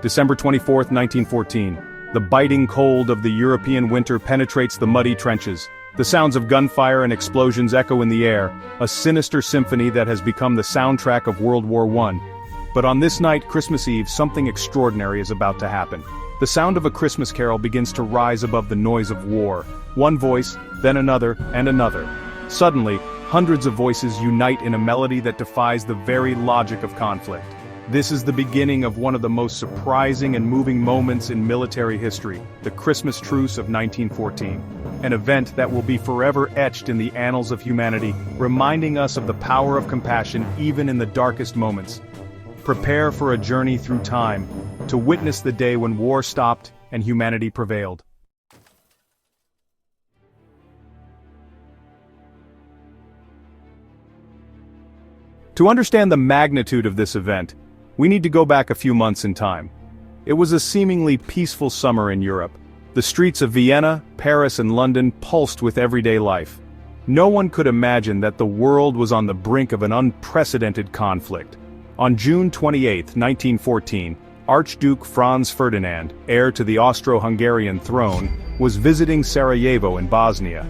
December 24, 1914. The biting cold of the European winter penetrates the muddy trenches. The sounds of gunfire and explosions echo in the air, a sinister symphony that has become the soundtrack of World War I. But on this night, Christmas Eve, something extraordinary is about to happen. The sound of a Christmas carol begins to rise above the noise of war. One voice, then another, and another. Suddenly, hundreds of voices unite in a melody that defies the very logic of conflict. This is the beginning of one of the most surprising and moving moments in military history, the Christmas Truce of 1914. An event that will be forever etched in the annals of humanity, reminding us of the power of compassion even in the darkest moments. Prepare for a journey through time, to witness the day when war stopped and humanity prevailed. To understand the magnitude of this event, we need to go back a few months in time. It was a seemingly peaceful summer in Europe. The streets of Vienna, Paris, and London pulsed with everyday life. No one could imagine that the world was on the brink of an unprecedented conflict. On June 28, 1914, Archduke Franz Ferdinand, heir to the Austro-Hungarian throne, was visiting Sarajevo in Bosnia.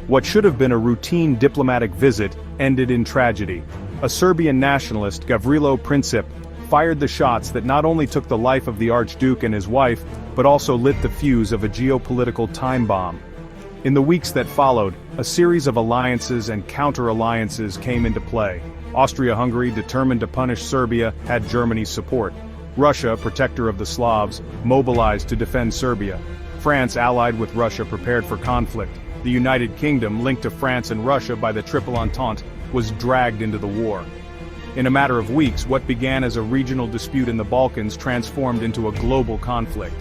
What should have been a routine diplomatic visit ended in tragedy. A Serbian nationalist, Gavrilo Princip, fired the shots that not only took the life of the Archduke and his wife, but also lit the fuse of a geopolitical time bomb. In the weeks that followed, a series of alliances and counter-alliances came into play. Austria-Hungary, determined to punish Serbia, had Germany's support. Russia, protector of the Slavs, mobilized to defend Serbia. France, allied with Russia, prepared for conflict. The United Kingdom, linked to France and Russia by the Triple Entente, was dragged into the war. In a matter of weeks, what began as a regional dispute in the Balkans transformed into a global conflict.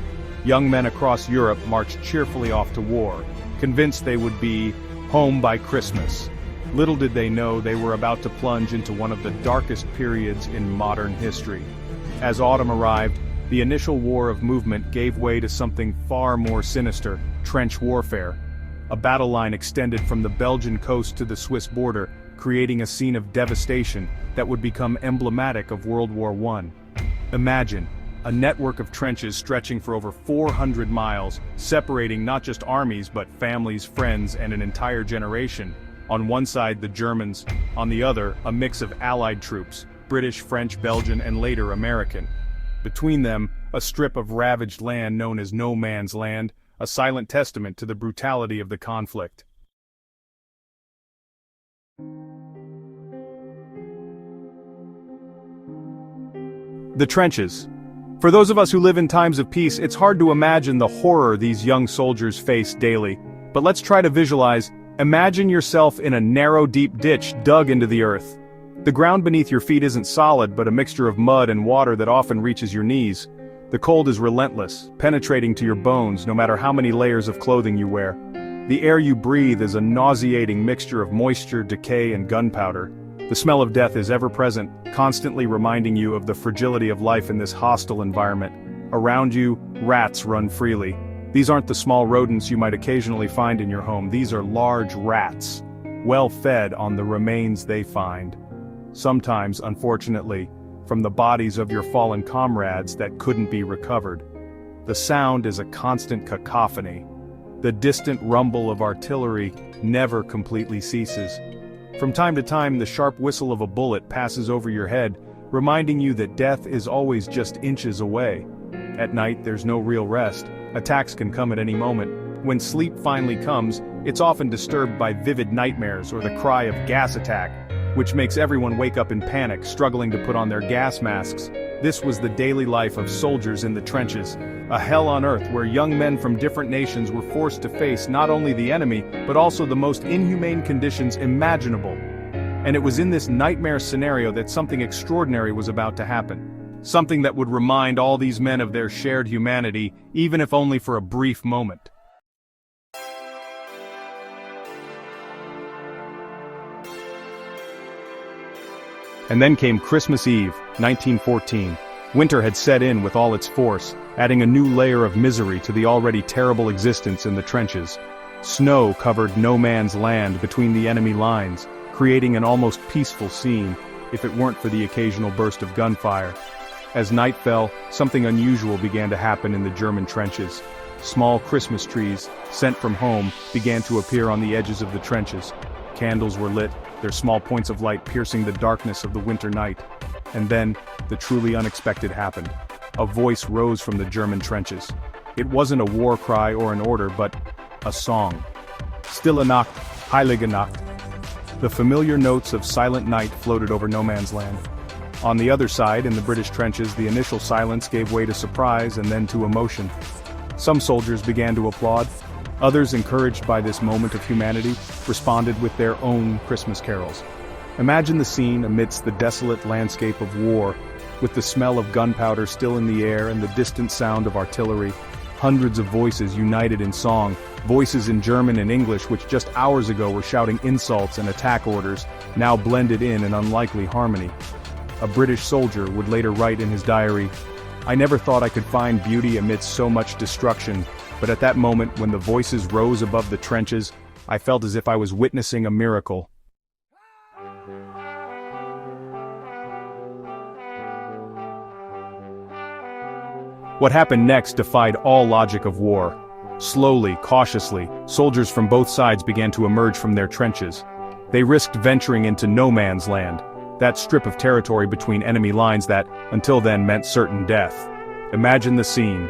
Young men across Europe marched cheerfully off to war, convinced they would be home by Christmas. Little did they know they were about to plunge into one of the darkest periods in modern history. As autumn arrived, the initial war of movement gave way to something far more sinister: trench warfare. A battle line extended from the Belgian coast to the Swiss border, creating a scene of devastation that would become emblematic of World War I. Imagine a network of trenches stretching for over 400 miles, separating not just armies but families, friends, and an entire generation. On one side the Germans, on the other a mix of Allied troops, British, French, Belgian, and later American. Between them, a strip of ravaged land known as No Man's Land, a silent testament to the brutality of the conflict. The trenches. For those of us who live in times of peace, it's hard to imagine the horror these young soldiers face daily. But let's try to visualize. Imagine yourself in a narrow, deep ditch dug into the earth. The ground beneath your feet isn't solid, but a mixture of mud and water that often reaches your knees. The cold is relentless, penetrating to your bones no matter how many layers of clothing you wear. The air you breathe is a nauseating mixture of moisture, decay, and gunpowder. The smell of death is ever present, constantly reminding you of the fragility of life in this hostile environment. Around you, rats run freely. These aren't the small rodents you might occasionally find in your home. These are large rats, well fed on the remains they find. Sometimes, unfortunately, from the bodies of your fallen comrades that couldn't be recovered. The sound is a constant cacophony. The distant rumble of artillery never completely ceases. From time to time, the sharp whistle of a bullet passes over your head, reminding you that death is always just inches away. At night, there's no real rest. Attacks can come at any moment. When sleep finally comes, it's often disturbed by vivid nightmares or the cry of gas attack, which makes everyone wake up in panic, struggling to put on their gas masks. This was the daily life of soldiers in the trenches, a hell on earth where young men from different nations were forced to face not only the enemy, but also the most inhumane conditions imaginable. And it was in this nightmare scenario that something extraordinary was about to happen. Something that would remind all these men of their shared humanity, even if only for a brief moment. And then came Christmas Eve, 1914. Winter had set in with all its force, adding a new layer of misery to the already terrible existence in the trenches. Snow covered no man's land between the enemy lines, creating an almost peaceful scene, if it weren't for the occasional burst of gunfire. As night fell, something unusual began to happen in the German trenches. Small Christmas trees, sent from home, began to appear on the edges of the trenches. Candles were lit, their small points of light piercing the darkness of the winter night. And then, the truly unexpected happened. A voice rose from the German trenches. It wasn't a war cry or an order, but a song. Stille Nacht, Heilige Nacht. The familiar notes of Silent Night floated over no man's land. On the other side, in the British trenches, the initial silence gave way to surprise and then to emotion. Some soldiers began to applaud. Others, encouraged by this moment of humanity, responded with their own Christmas carols. Imagine the scene amidst the desolate landscape of war, with the smell of gunpowder still in the air and the distant sound of artillery. Hundreds of voices united in song, voices in German and English which just hours ago were shouting insults and attack orders, now blended in an unlikely harmony. A British soldier would later write in his diary, "I never thought I could find beauty amidst so much destruction, but at that moment when the voices rose above the trenches, I felt as if I was witnessing a miracle." What happened next defied all logic of war. Slowly, cautiously, soldiers from both sides began to emerge from their trenches. They risked venturing into no man's land, that strip of territory between enemy lines that, until then, meant certain death. Imagine the scene.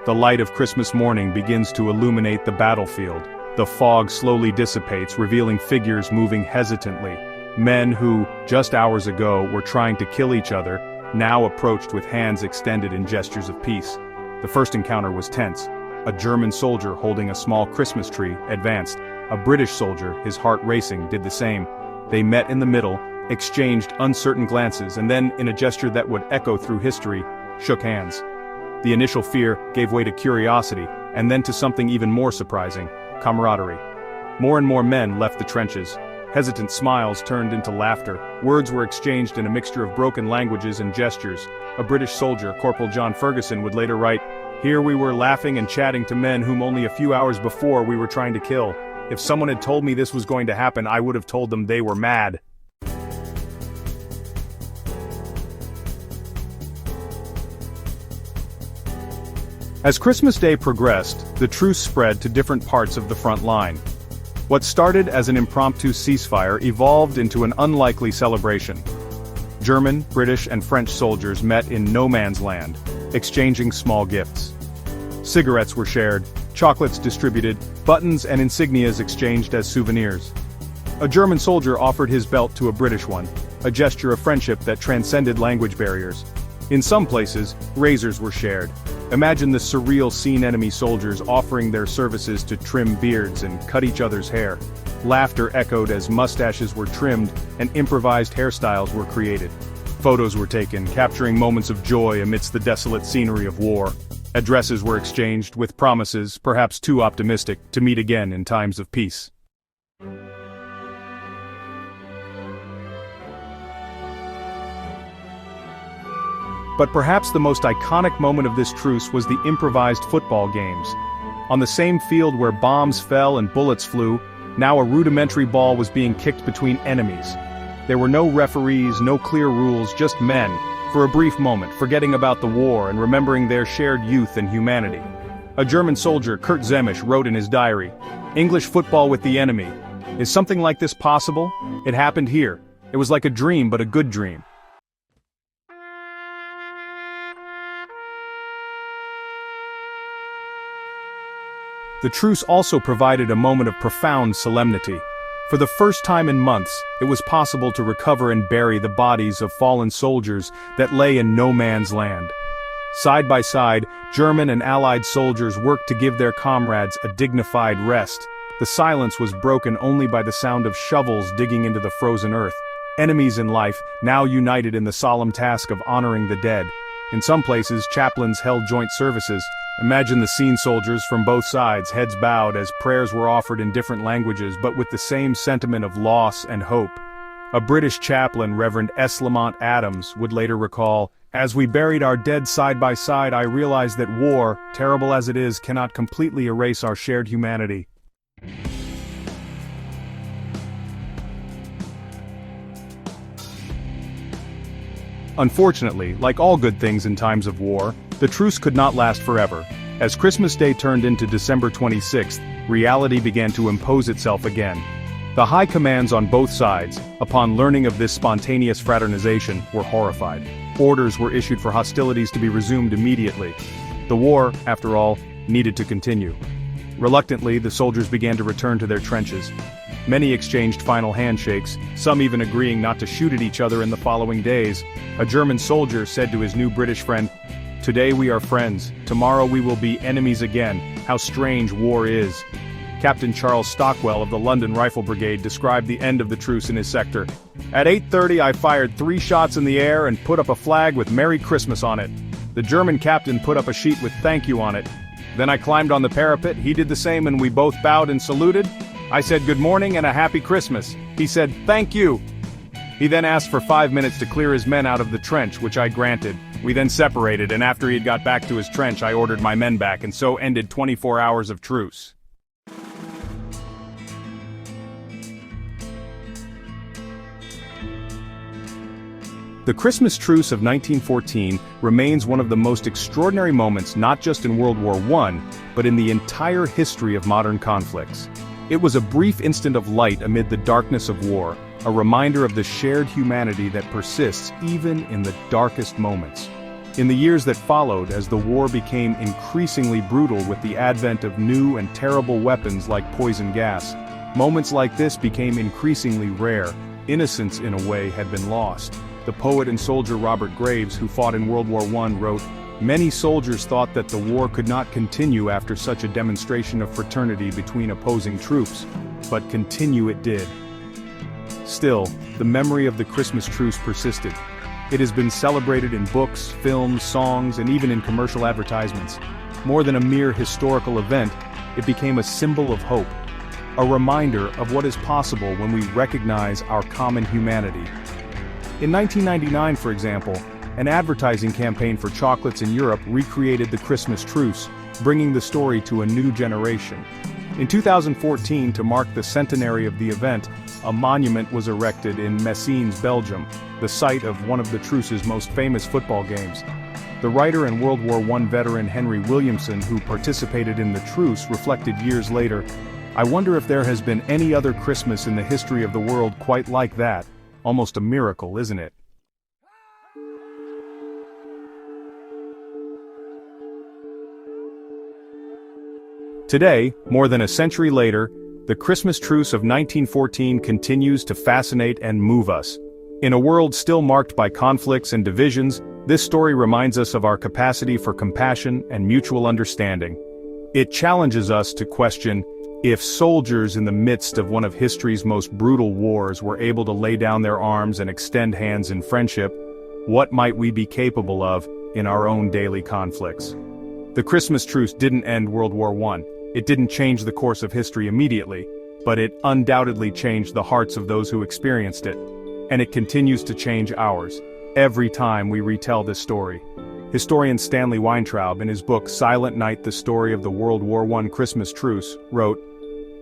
The light of Christmas morning begins to illuminate the battlefield. The fog slowly dissipates, revealing figures moving hesitantly. Men who, just hours ago, were trying to kill each other, now approached with hands extended in gestures of peace. The first encounter was tense. A German soldier holding a small Christmas tree advanced. A British soldier, his heart racing, did the same. They met in the middle, exchanged uncertain glances, and then, in a gesture that would echo through history, shook hands. The initial fear gave way to curiosity, and then to something even more surprising: camaraderie. More and more men left the trenches. Hesitant smiles turned into laughter. Words were exchanged in a mixture of broken languages and gestures. A British soldier, Corporal John Ferguson, would later write, "Here we were laughing and chatting to men whom only a few hours before we were trying to kill. If someone had told me this was going to happen, I would have told them they were mad." As Christmas Day progressed, the truce spread to different parts of the front line. What started as an impromptu ceasefire evolved into an unlikely celebration. German, British, and French soldiers met in no man's land, exchanging small gifts. Cigarettes were shared, chocolates distributed, buttons and insignias exchanged as souvenirs. A German soldier offered his belt to a British one, a gesture of friendship that transcended language barriers. In some places, razors were shared. Imagine the surreal scene: enemy soldiers offering their services to trim beards and cut each other's hair. Laughter echoed as mustaches were trimmed and improvised hairstyles were created. Photos were taken, capturing moments of joy amidst the desolate scenery of war. Addresses were exchanged, with promises, perhaps too optimistic, to meet again in times of peace. But perhaps the most iconic moment of this truce was the improvised football games. On the same field where bombs fell and bullets flew, now a rudimentary ball was being kicked between enemies. There were no referees, no clear rules, just men, for a brief moment, forgetting about the war and remembering their shared youth and humanity. A German soldier, Kurt Zemisch, wrote in his diary, "English football with the enemy. Is something like this possible? It happened here. It was like a dream, but a good dream." The truce also provided a moment of profound solemnity. For the first time in months, it was possible to recover and bury the bodies of fallen soldiers that lay in no man's land. Side by side, German and Allied soldiers worked to give their comrades a dignified rest. The silence was broken only by the sound of shovels digging into the frozen earth. Enemies in life, now united in the solemn task of honoring the dead. In some places, chaplains held joint services. Imagine the scene: soldiers from both sides, heads bowed as prayers were offered in different languages but with the same sentiment of loss and hope. A British chaplain, Reverend S. Lamont Adams, would later recall, "As we buried our dead side by side, I realized that war, terrible as it is, cannot completely erase our shared humanity." Unfortunately, like all good things in times of war, the truce could not last forever. As Christmas Day turned into December 26th, reality began to impose itself again. The high commands on both sides, upon learning of this spontaneous fraternization, were horrified. Orders were issued for hostilities to be resumed immediately. The war, after all, needed to continue. Reluctantly, the soldiers began to return to their trenches. Many exchanged final handshakes, some even agreeing not to shoot at each other in the following days. A German soldier said to his new British friend, "Today we are friends, tomorrow we will be enemies again. How strange war is." Captain Charles Stockwell of the London Rifle Brigade described the end of the truce in his sector. "At 8:30 I fired 3 shots in the air and put up a flag with Merry Christmas on it. The German captain put up a sheet with thank you on it. Then I climbed on the parapet, he did the same and we both bowed and saluted. I said good morning and a happy Christmas. He said thank you. He then asked for 5 minutes to clear his men out of the trench, which I granted. We then separated, and after he had got back to his trench I ordered my men back, and so ended 24 hours of truce." The Christmas Truce of 1914 remains one of the most extraordinary moments not just in World War I, but in the entire history of modern conflicts. It was a brief instant of light amid the darkness of war, a reminder of the shared humanity that persists even in the darkest moments. In the years that followed, as the war became increasingly brutal with the advent of new and terrible weapons like poison gas, moments like this became increasingly rare. Innocence, in a way, had been lost. The poet and soldier Robert Graves, who fought in World War I, wrote, "Many soldiers thought that the war could not continue after such a demonstration of fraternity between opposing troops, but continue it did." Still, the memory of the Christmas truce persisted. It has been celebrated in books, films, songs, and even in commercial advertisements. More than a mere historical event, it became a symbol of hope, a reminder of what is possible when we recognize our common humanity. In 1999, for example, an advertising campaign for chocolates in Europe recreated the Christmas truce, bringing the story to a new generation. In 2014, to mark the centenary of the event, a monument was erected in Messines, Belgium, the site of one of the truce's most famous football games. The writer and World War I veteran Henry Williamson, who participated in the truce, reflected years later, "I wonder if there has been any other Christmas in the history of the world quite like that. Almost a miracle, isn't it?" Today, more than a century later, the Christmas truce of 1914 continues to fascinate and move us. In a world still marked by conflicts and divisions, this story reminds us of our capacity for compassion and mutual understanding. It challenges us to question, if soldiers in the midst of one of history's most brutal wars were able to lay down their arms and extend hands in friendship, what might we be capable of in our own daily conflicts? The Christmas truce didn't end World War I. It didn't change the course of history immediately, but it undoubtedly changed the hearts of those who experienced it. And it continues to change ours, every time we retell this story. Historian Stanley Weintraub, in his book Silent Night: The Story of the World War I Christmas Truce, wrote,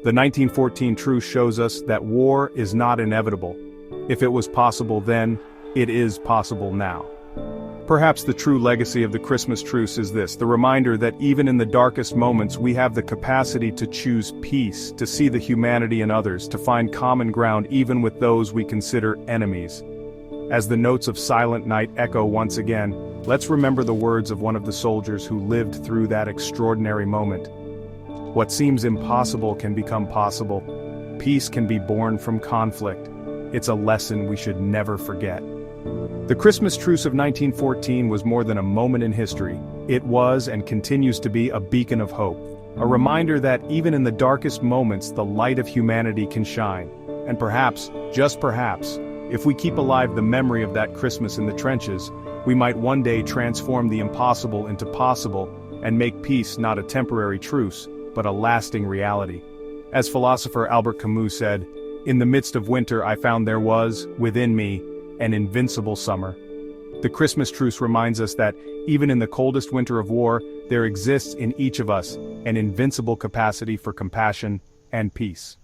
"The 1914 truce shows us that war is not inevitable. If it was possible then, it is possible now." Perhaps the true legacy of the Christmas truce is this, the reminder that even in the darkest moments we have the capacity to choose peace, to see the humanity in others, to find common ground even with those we consider enemies. As the notes of Silent Night echo once again, let's remember the words of one of the soldiers who lived through that extraordinary moment. What seems impossible can become possible. Peace can be born from conflict. It's a lesson we should never forget. The Christmas truce of 1914 was more than a moment in history. It was and continues to be a beacon of hope. A reminder that even in the darkest moments the light of humanity can shine. And perhaps, just perhaps, if we keep alive the memory of that Christmas in the trenches, we might one day transform the impossible into possible and make peace not a temporary truce, but a lasting reality. As philosopher Albert Camus said, "In the midst of winter I found there was, within me, an invincible summer." The Christmas truce reminds us that, even in the coldest winter of war, there exists in each of us an invincible capacity for compassion and peace.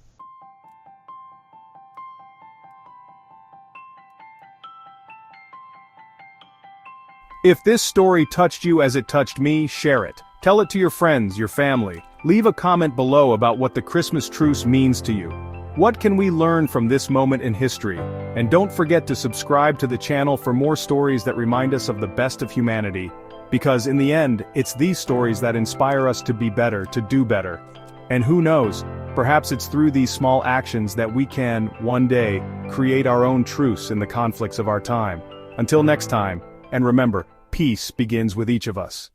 If this story touched you as it touched me, share it. Tell it to your friends, your family. Leave a comment below about what the Christmas truce means to you. What can we learn from this moment in history? And don't forget to subscribe to the channel for more stories that remind us of the best of humanity. Because in the end, it's these stories that inspire us to be better, to do better. And who knows, perhaps it's through these small actions that we can, one day, create our own truce in the conflicts of our time. Until next time, and remember, peace begins with each of us.